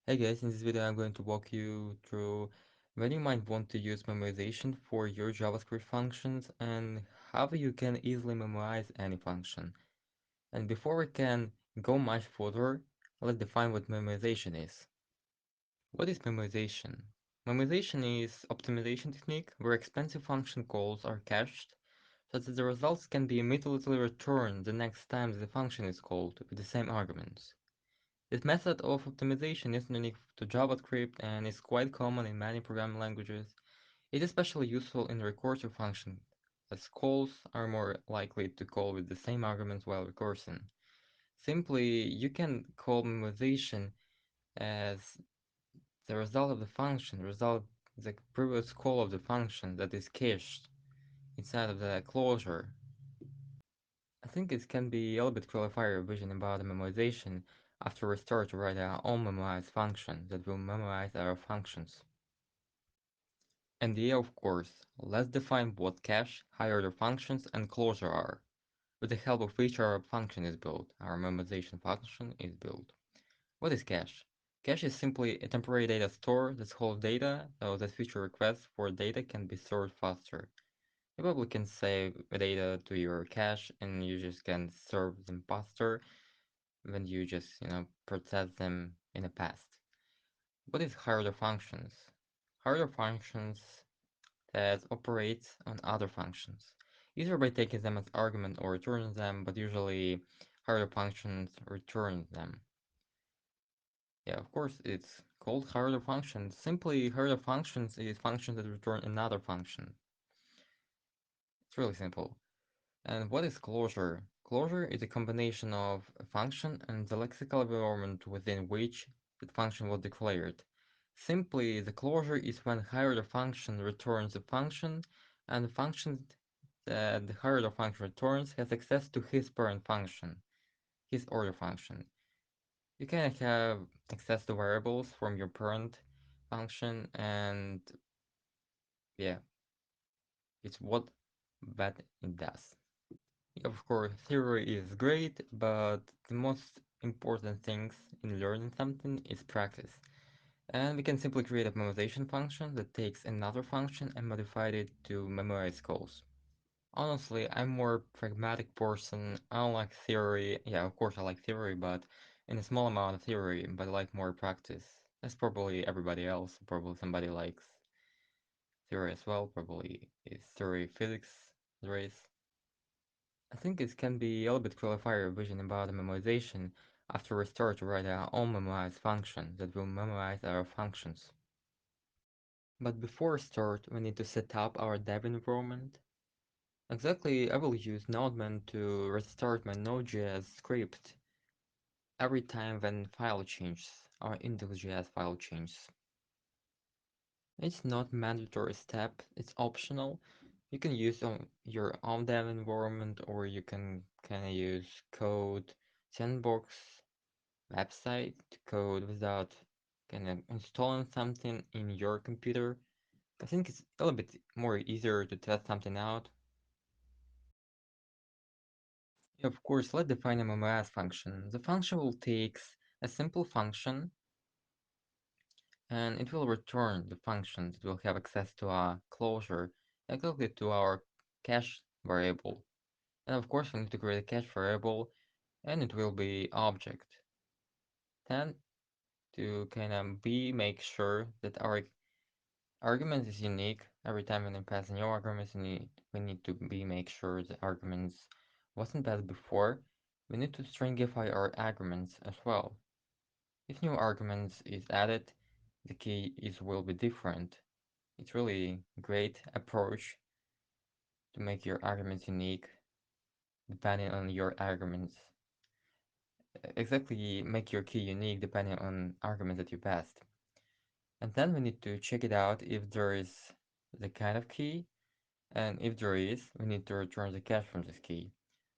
Hey guys, in this video I'm going to walk you through when you might want to use memoization for your JavaScript functions and how you can easily memorize any function. And before we can go much further, let's define what memoization is. What is memoization? Memoization is optimization technique where expensive function calls are cached so that the results can be immediately returned the next time the function is called with the same arguments. This method of optimization is unique to JavaScript and is quite common in many programming languages. It is especially useful in recursive functions, as calls are more likely to call with the same arguments while recursing. Simply, you can call memoization as the result of the function, result the previous call of the function that is cached inside of the closure. I think it can be a little bit clarify your vision about the memoization after we start to write our own memorize function that will memorize our functions. And yeah, of course, let's define what cache, higher order functions, and closure are. With the help of which our function is built, our memoization function is built. What is cache? Cache is simply a temporary data store that holds data so that future requests for data can be stored faster. You probably can save data to your cache and you just can serve them faster when you just, process them in the past. What is higher order functions? Higher order functions that operate on other functions, either by taking them as argument or returning them, but usually higher order functions return them. Yeah, of course, it's called higher order functions. Simply, higher order functions is functions that return another function. It's really simple. And what is closure? Closure is a combination of a function and the lexical environment within which that function was declared. Simply, the closure is when higher the function returns a function, and the function that the higher the function returns has access to his parent function, his order function. You can have access to variables from your parent function, and yeah, it's what that it does. Of course, theory is great, but the most important things in learning something is practice. And we can simply create a memoization function that takes another function and modified it to memorize calls. Honestly, I'm more pragmatic person. I don't like theory. Yeah, of course I like theory, but in a small amount of theory, but I like more practice. That's probably everybody else. Probably somebody likes theory as well. Probably is theory physics race. I think it can be a little bit clarify your vision about the memoization after we start to write our own memorize function that will memorize our functions. But before start, we need to set up our dev environment. Exactly, I will use Node.js to restart my Node.js script every time when file changes, or index.js file changes. It's not mandatory step, it's optional. You can use your own dev environment or you can kinda use code sandbox website to code without kinda installing something in your computer. I think it's a little bit more easier to test something out. Of course, let's define a MMS function. The function will take a simple function and it will return the function that will have access to a closure, exactly to our cache variable. And of course, we need to create a cache variable and it will be object. Then to kind of make sure that our argument is unique every time when we pass new arguments, we need to make sure the arguments wasn't passed before. We need to stringify our arguments as well. If new arguments is added, the key is will be different. It's really great approach to make your arguments unique depending on your arguments. Exactly make your key unique depending on arguments that you passed. And then we need to check it out if there is the kind of key, and if there is, we need to return the cache from this key.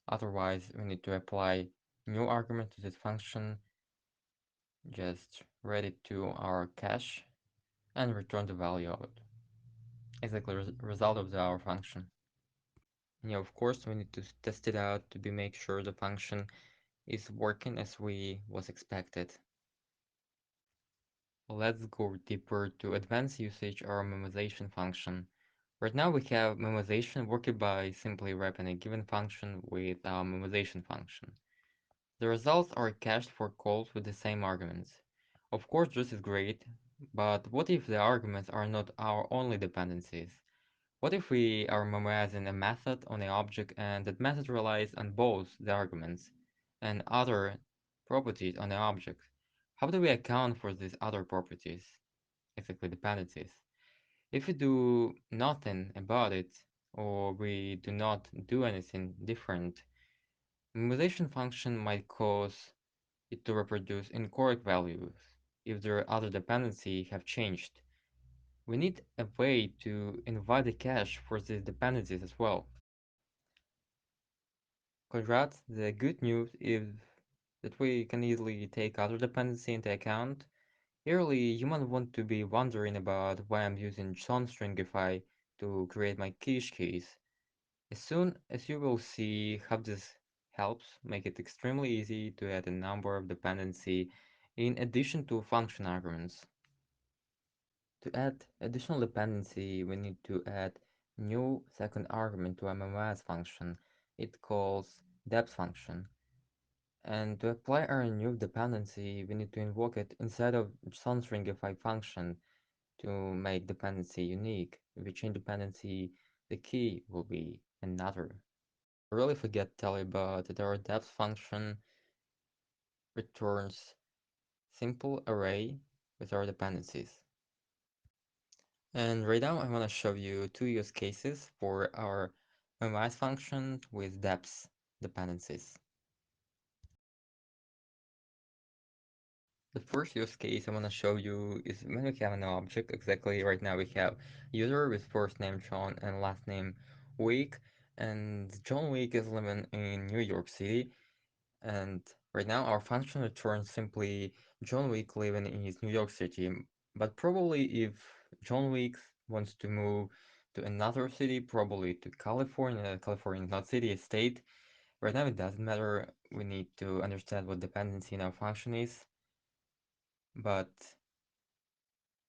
Otherwise, we need to apply new argument to this function, just read it to our cache, and return the value of it. Exactly result of our function. And yeah, of course, we need to test it out to be make sure the function is working as we was expected. Let's go deeper to advanced usage of our memoization function. Right now we have memoization worked by simply wrapping a given function with our memoization function. The results are cached for calls with the same arguments. Of course this is great, but what if the arguments are not our only dependencies? What if we are memorizing a method on an object and that method relies on both the arguments and other properties on the object? How do we account for these other properties, exactly dependencies? If we do nothing about it, or we do not do anything different, memoization function might cause it to reproduce incorrect values if their other dependency have changed. We need a way to invite a cache for these dependencies as well. Congrats, the good news is that we can easily take other dependency into account. Early, you might want to be wondering about why I'm using JSON to create my cache keys. As soon as you will see how this helps make it extremely easy to add a number of dependency in addition to function arguments. To add additional dependency, we need to add new second argument to a MMS function. It calls depth function. And to apply our new dependency, we need to invoke it inside of SonStringify function to make dependency unique. If we change dependency, the key will be another. I really forget to tell you about that our depth function returns simple array with our dependencies. And right now I want to show you two use cases for our memrise function with depth dependencies. The first use case I want to show you is when we have an object. Exactly right now we have user with first name John and last name Week, and John Week is living in New York City, and right now our function returns simply John Wick living in his New York City. But probably if John Wick wants to move to another city, probably to California, California is not city, it's state. Right now it doesn't matter. We need to understand what dependency in our function is, but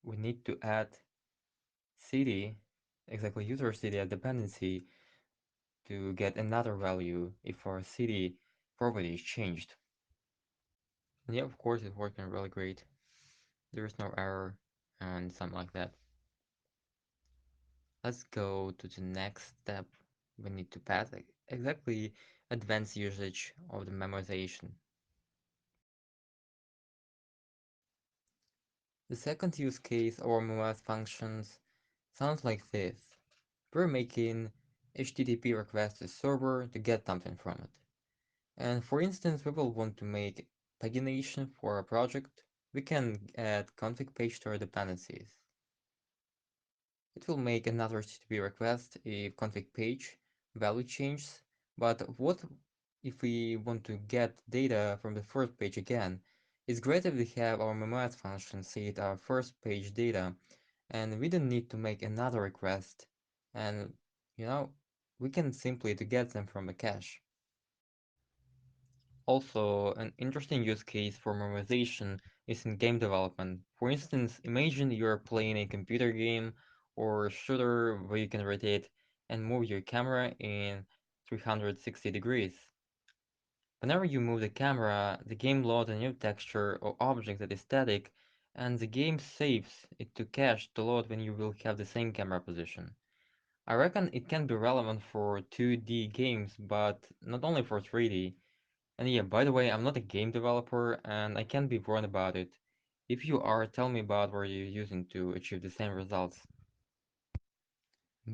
we need to add city, exactly user city as dependency to get another value if our city property is changed. And yeah, of course it's working really great. There is no error and something like that. Let's go to the next step. We need to pass exactly advanced usage of the memoization. The second use case of our memorize functions sounds like this. We're making HTTP request to server to get something from it. And for instance, we will want to make pagination for a project. We can add config page to our dependencies. It will make another HTTP request if config page value changes, but what if we want to get data from the first page again? It's great if we have our memorize function set our first page data, and we don't need to make another request, and you know, we can simply to get them from a cache. Also, an interesting use case for memorization is in game development. For instance, imagine you're playing a computer game or shooter where you can rotate and move your camera in 360 degrees. Whenever you move the camera, the game loads a new texture or object that is static, and the game saves it to cache to load when you will have the same camera position. I reckon it can be relevant for 2D games, but not only for 3D. And yeah, by the way, I'm not a game developer and I can't be wrong about it. If you are, tell me about what you're using to achieve the same results.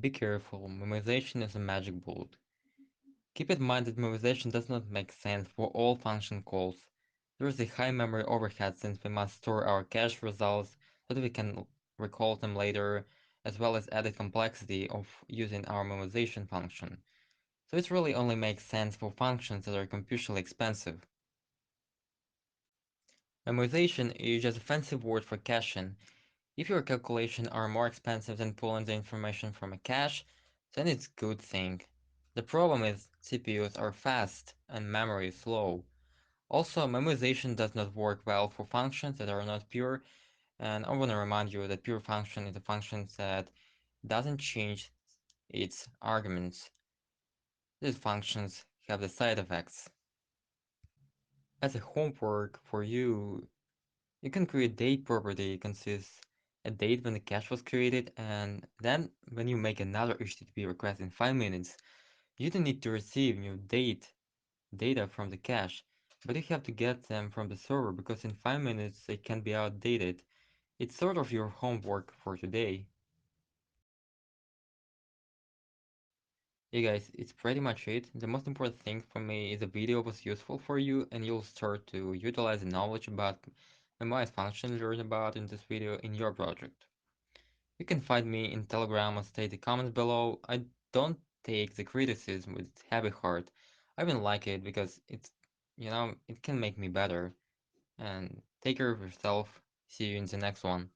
Be careful, memoization is a magic bullet. Keep in mind that memoization does not make sense for all function calls. There is a high memory overhead since we must store our cache results so that we can recall them later, as well as added complexity of using our memoization function. So it really only makes sense for functions that are computationally expensive. Memoization is just a fancy word for caching. If your calculations are more expensive than pulling the information from a cache, then it's a good thing. The problem is CPUs are fast and memory is slow. Also, memoization does not work well for functions that are not pure, And I want to remind you that pure function is a function that doesn't change its arguments. These functions have the side effects. As a homework for you, you can create date property consists a date when the cache was created, and then when you make another HTTP request in 5 minutes, you don't need to receive new data from the cache, but you have to get them from the server because in 5 minutes they can be outdated. It's sort of your homework for today. Hey guys, it's pretty much it. The most important thing for me is the video was useful for you and you'll start to utilize the knowledge about memoize function learned about in this video in your project. You can find me in Telegram or state the comments below. I don't take the criticism with heavy heart. I even like it because it can make me better. And take care of yourself. See you in the next one.